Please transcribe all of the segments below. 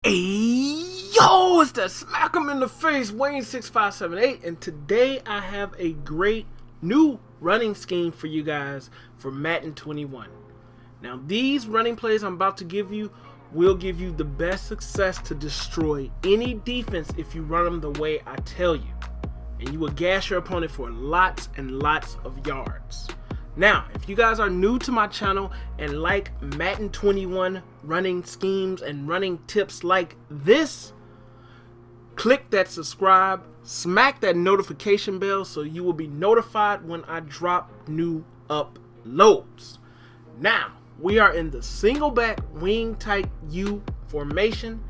Hey, yo, it's that smack 'em in the face, Wayne6578, and today I have a great new running scheme for you guys for Madden 21. Now, these running plays I'm about to give you will give you the best success to destroy any defense if you run them the way I tell you, and you will gas your opponent for lots and lots of yards. Now, if you guys are new to my channel and like Madden 21 running schemes and running tips like this, click that subscribe, smack that notification bell so you will be notified when I drop new uploads. Now, we are in the single back wing tight U formation.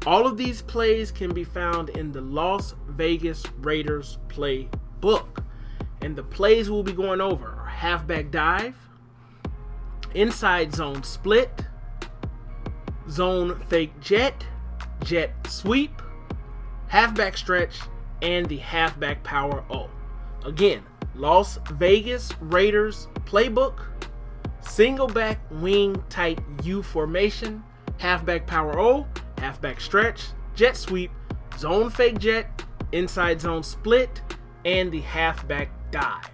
All of these plays can be found in the Las Vegas Raiders playbook. And the plays we'll be going over are halfback dive, inside zone split, zone fake jet, jet sweep, halfback stretch, and the halfback power O. Again, Las Vegas Raiders playbook, single back wing tight U formation, halfback power O, halfback stretch, jet sweep, zone fake jet, inside zone split, and the halfback dive.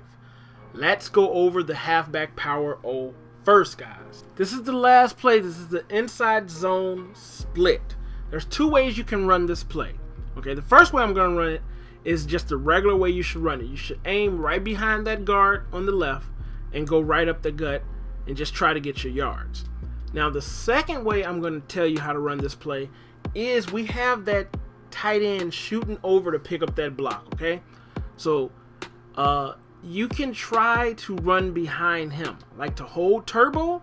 Let's go over the halfback power O first, guys. This is the last play. This is the inside zone split. There's two ways you can run this play. Okay, the first way I'm going to run it is just the regular way you should run it. You should aim right behind that guard on the left and go right up the gut and just try to get your yards. Now, the second way I'm going to tell you how to run this play is we have that tight end shooting over to pick up that block, okay? So, you can try to run behind him, like to hold turbo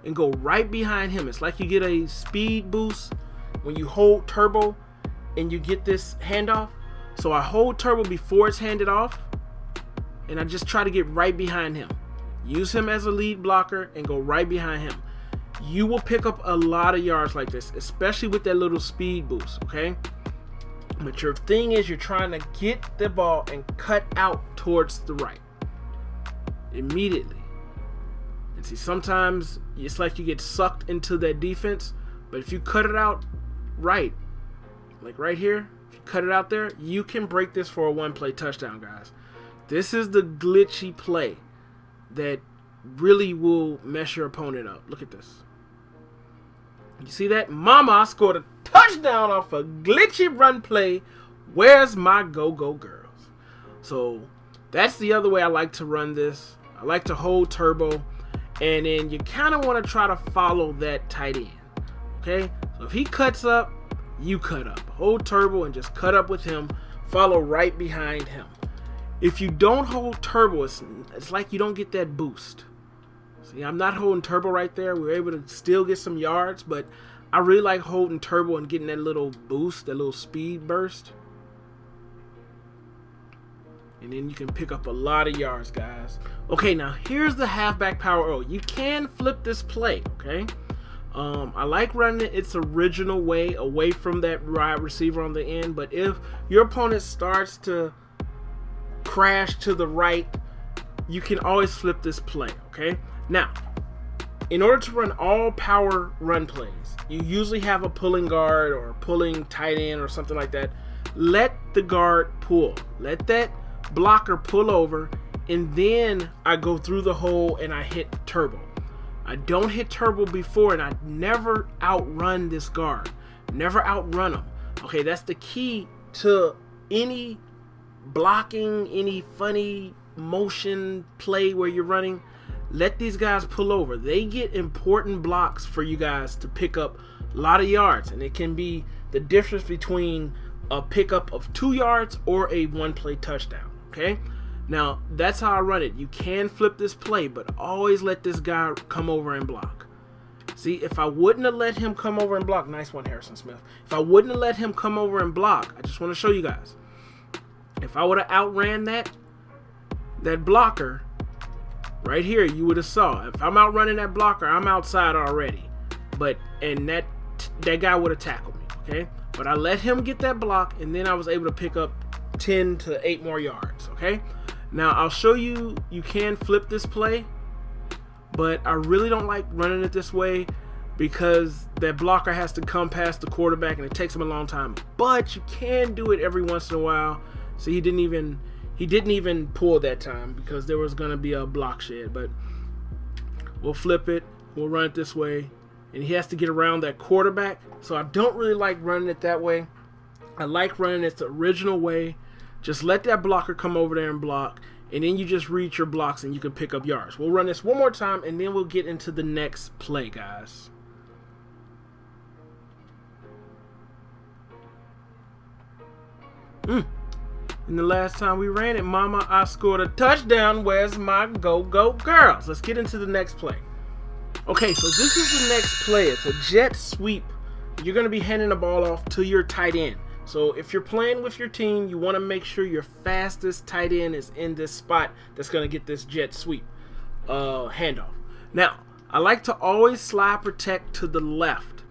and go right behind him. It's like you get a speed boost when you hold turbo and you get this handoff. So I hold turbo before it's handed off, and I just try to get right behind him. Use him as a lead blocker and go right behind him. You will pick up a lot of yards like this, especially with that little speed boost, okay? But your thing is you're trying to get the ball and cut out towards the right immediately. And see, sometimes it's like you get sucked into that defense, but if you cut it out right, like right here, if you cut it out there, you can break this for a one-play touchdown, guys. This is the glitchy play that really will mess your opponent up. Look at this. You see that? Mama scored a touchdown off a glitchy run play. Where's my go-go girls? So that's the other way I like to run this. I like to hold turbo, and then you kind of want to try to follow that tight end. Okay? So if he cuts up, you cut up. Hold turbo and just cut up with him. Follow right behind him. If you don't hold turbo, it's like you don't get that boost. See, I'm not holding turbo right there. We were able to still get some yards, but I really like holding turbo and getting that little boost, that little speed burst. And then you can pick up a lot of yards, guys. Okay, now here's the halfback power O. You can flip this play, okay? I like running it its original way, away from that wide receiver on the end, but if your opponent starts to crash to the right, you can always flip this play, okay? Now, in order to run all power run plays, you usually have a pulling guard or a pulling tight end or something like that. Let the guard pull. Let that blocker pull over, and then I go through the hole and I hit turbo. I don't hit turbo before, and I never outrun this guard. Never outrun him. Okay, that's the key to any blocking, any funny motion play where you're running. Let these guys pull over. They get important blocks for you guys to pick up a lot of yards, and it can be the difference between a pickup of 2 yards or a one-play touchdown. Okay, now that's how I run it. You can flip this play, but always let this guy come over and block. See, if I wouldn't have let him come over and block, nice one, Harrison Smith. If I wouldn't have let him come over and block, I just want to show you guys. If I would have outran that blocker right here, you would have saw. If I'm outrunning that blocker, I'm outside already. And that guy would have tackled me, okay? But I let him get that block, and then I was able to pick up 10 to 8 more yards, okay? Now, I'll show you, you can flip this play, but I really don't like running it this way because that blocker has to come past the quarterback and it takes him a long time. But you can do it every once in a while. So he didn't even pull that time because there was going to be a block shed. But we'll flip it. We'll run it this way. And he has to get around that quarterback. So I don't really like running it that way. I like running it the original way. Just let that blocker come over there and block. And then you just read your blocks and you can pick up yards. We'll run this one more time and then we'll get into the next play, guys. And the last time we ran it, mama, I scored a touchdown. Where's my go-go girls? Let's get into the next play. Okay, so this is the next play. It's a jet sweep. You're going to be handing the ball off to your tight end. So if you're playing with your team, you want to make sure your fastest tight end is in this spot that's going to get this jet sweep handoff. Now, I like to always slide protect to the left.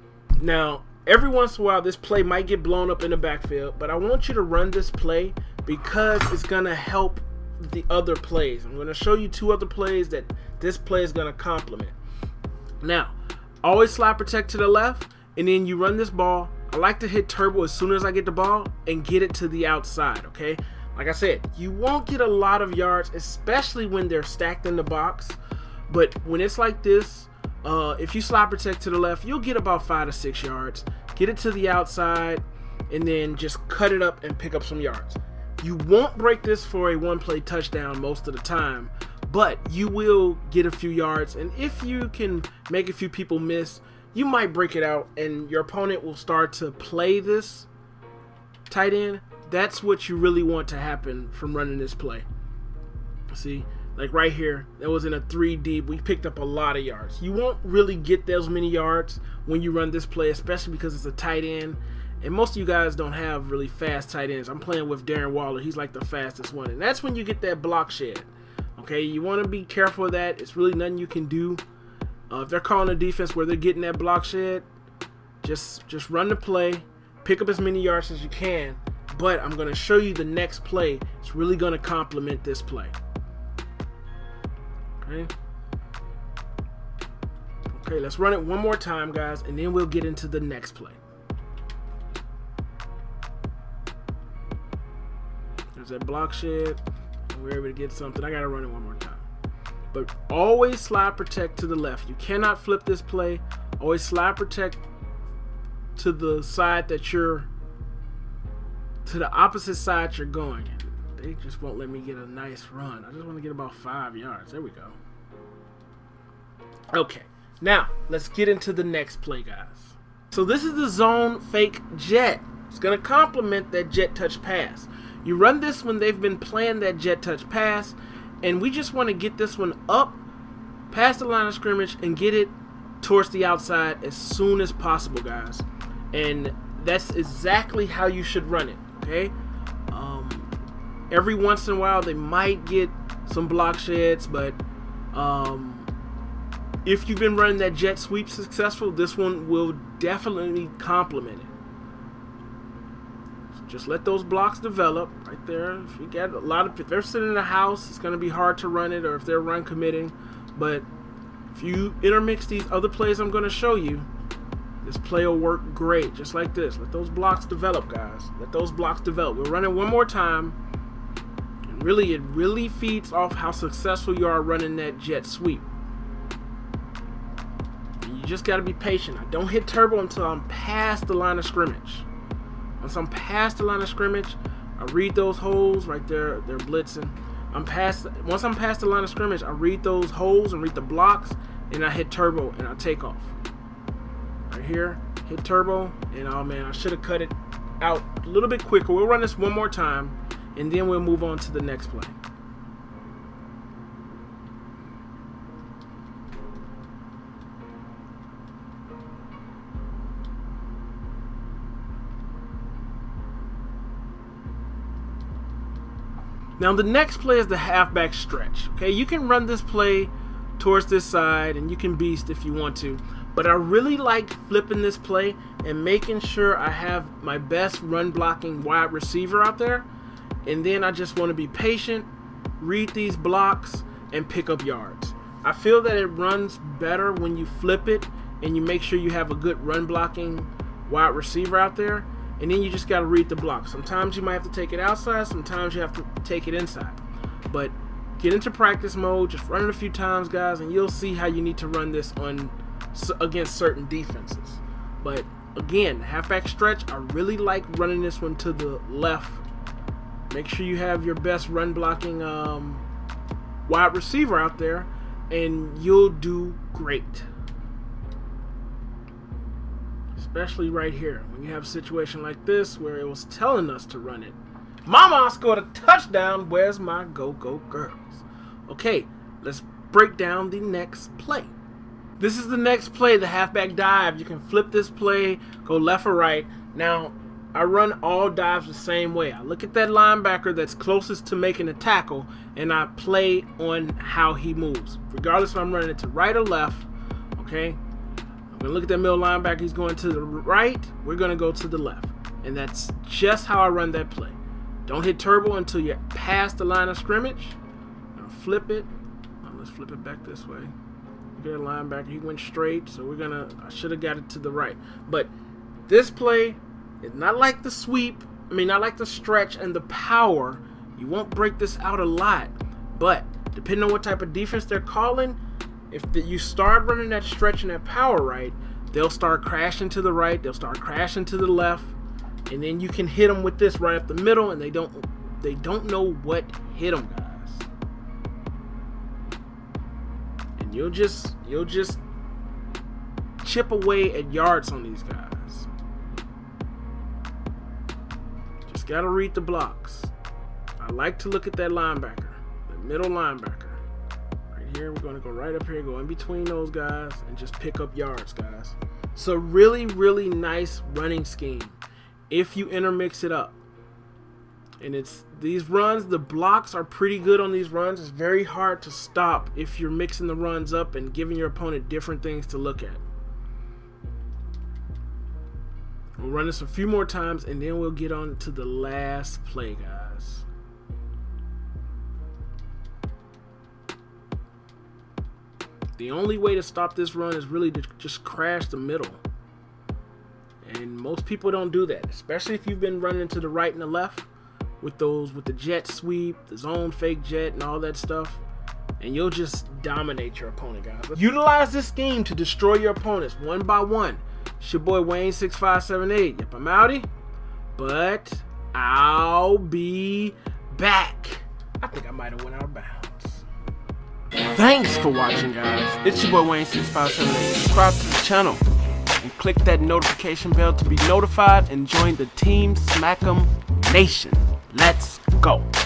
Now, every once in a while, this play might get blown up in the backfield, but I want you to run this play because it's going to help the other plays. I'm going to show you 2 other plays that this play is going to complement. Now, always slide protect to the left, and then you run this ball. I like to hit turbo as soon as I get the ball and get it to the outside, okay? Like I said, you won't get a lot of yards, especially when they're stacked in the box. But when it's like this, if you slide protect to the left, you'll get about 5 to 6 yards. Get it to the outside, and then just cut it up and pick up some yards. You won't break this for a one-play touchdown most of the time, but you will get a few yards. And if you can make a few people miss, you might break it out and your opponent will start to play this tight end. That's what you really want to happen from running this play. See, like right here, that was in a 3 deep. We picked up a lot of yards. You won't really get those many yards when you run this play, especially because it's a tight end. And most of you guys don't have really fast tight ends. I'm playing with Darren Waller. He's like the fastest one. And that's when you get that block shed. Okay, you want to be careful of that. It's really nothing you can do. If they're calling a defense where they're getting that block shed, just run the play, pick up as many yards as you can. But I'm going to show you the next play. It's really going to complement this play. Okay, let's run it one more time, guys, and then we'll get into the next play. There's that block shed. We're able to get something. I got to run it one more time. But always slide protect to the left. You cannot flip this play. Always slide protect to the side that you're, to the opposite side you're going. They just won't let me get a nice run. I just want to get about 5 yards. There we go. Okay, now let's get into the next play, guys. So this is the zone fake jet. It's going to complement that jet touch pass. You run this when they've been playing that jet touch pass. And we just want to get this one up past the line of scrimmage and get it towards the outside as soon as possible, guys. And that's exactly how you should run it, okay? Every once in a while, they might get some block sheds, but if you've been running that jet sweep successful, this one will definitely complement it. Just let those blocks develop right there. If you get a lot of, if they're sitting in the house, it's going to be hard to run it, or if they're run committing. But if you intermix these other plays I'm going to show you, this play will work great, just like this. Let those blocks develop, guys. Let those blocks develop. We'll run it one more time. And really, it really feeds off how successful you are running that jet sweep. And you just got to be patient. I don't hit turbo until I'm past the line of scrimmage. Once I'm past the line of scrimmage, I read those holes right there. They're blitzing. Once I'm past the line of scrimmage, I read those holes and read the blocks, and I hit turbo and I take off. Right here, hit turbo, and oh man, I should have cut it out a little bit quicker. We'll run this one more time, and then we'll move on to the next play. Now the next play is the halfback stretch. Okay, you can run this play towards this side and you can beast if you want to, but I really like flipping this play and making sure I have my best run blocking wide receiver out there, and then I just want to be patient, read these blocks, and pick up yards. I feel that it runs better when you flip it and you make sure you have a good run blocking wide receiver out there, and then you just got to read the block. Sometimes you might have to take it outside, sometimes you have to take it inside. But get into practice mode, just run it a few times, guys, and you'll see how you need to run this against certain defenses. But again, halfback stretch, I really like running this one to the left. Make sure you have your best run blocking wide receiver out there, and you'll do great. Especially right here, when you have a situation like this where it was telling us to run it. Mama scored a touchdown. Where's my go-go girls? Okay, let's break down the next play. This is the next play, the halfback dive. You can flip this play, go left or right. Now, I run all dives the same way. I look at that linebacker that's closest to making a tackle, and I play on how he moves. Regardless if I'm running it to right or left, okay? I'm going to look at that middle linebacker. He's going to the right. We're going to go to the left. And that's just how I run that play. Don't hit turbo until you're past the line of scrimmage. I'm going to flip it. Let's flip it back this way. Look at that linebacker. He went straight, so I should have got it to the right. But this play is not like the sweep. Not like the stretch and the power. You won't break this out a lot. But depending on what type of defense they're calling, if you start running that stretch and that power right, they'll start crashing to the right, they'll start crashing to the left, and then you can hit them with this right up the middle, and they don't know what hit them, guys. And you'll just chip away at yards on these guys. Just gotta read the blocks. I like to look at that linebacker, the middle linebacker. Here we're going to go right up here, go in between those guys, and just pick up yards, guys. So really, really nice running scheme if you intermix it up. And it's these runs, the blocks are pretty good on these runs. It's very hard to stop if you're mixing the runs up and giving your opponent different things to look at. We'll run this a few more times, and then we'll get on to the last play, guys. The only way to stop this run is really to just crash the middle. And most people don't do that, especially if you've been running to the right and the left with the jet sweep, the zone fake jet, and all that stuff. And you'll just dominate your opponent, guys. Utilize this scheme to destroy your opponents one by one. It's your boy Wayne 6578. Yep, I'm outie, but I'll be back. I think I might have went out of bounds. Thanks for watching, guys. It's your boy Wayne 6578. Subscribe to the channel and click that notification bell to be notified and join the Team Smack'em Nation. Let's go.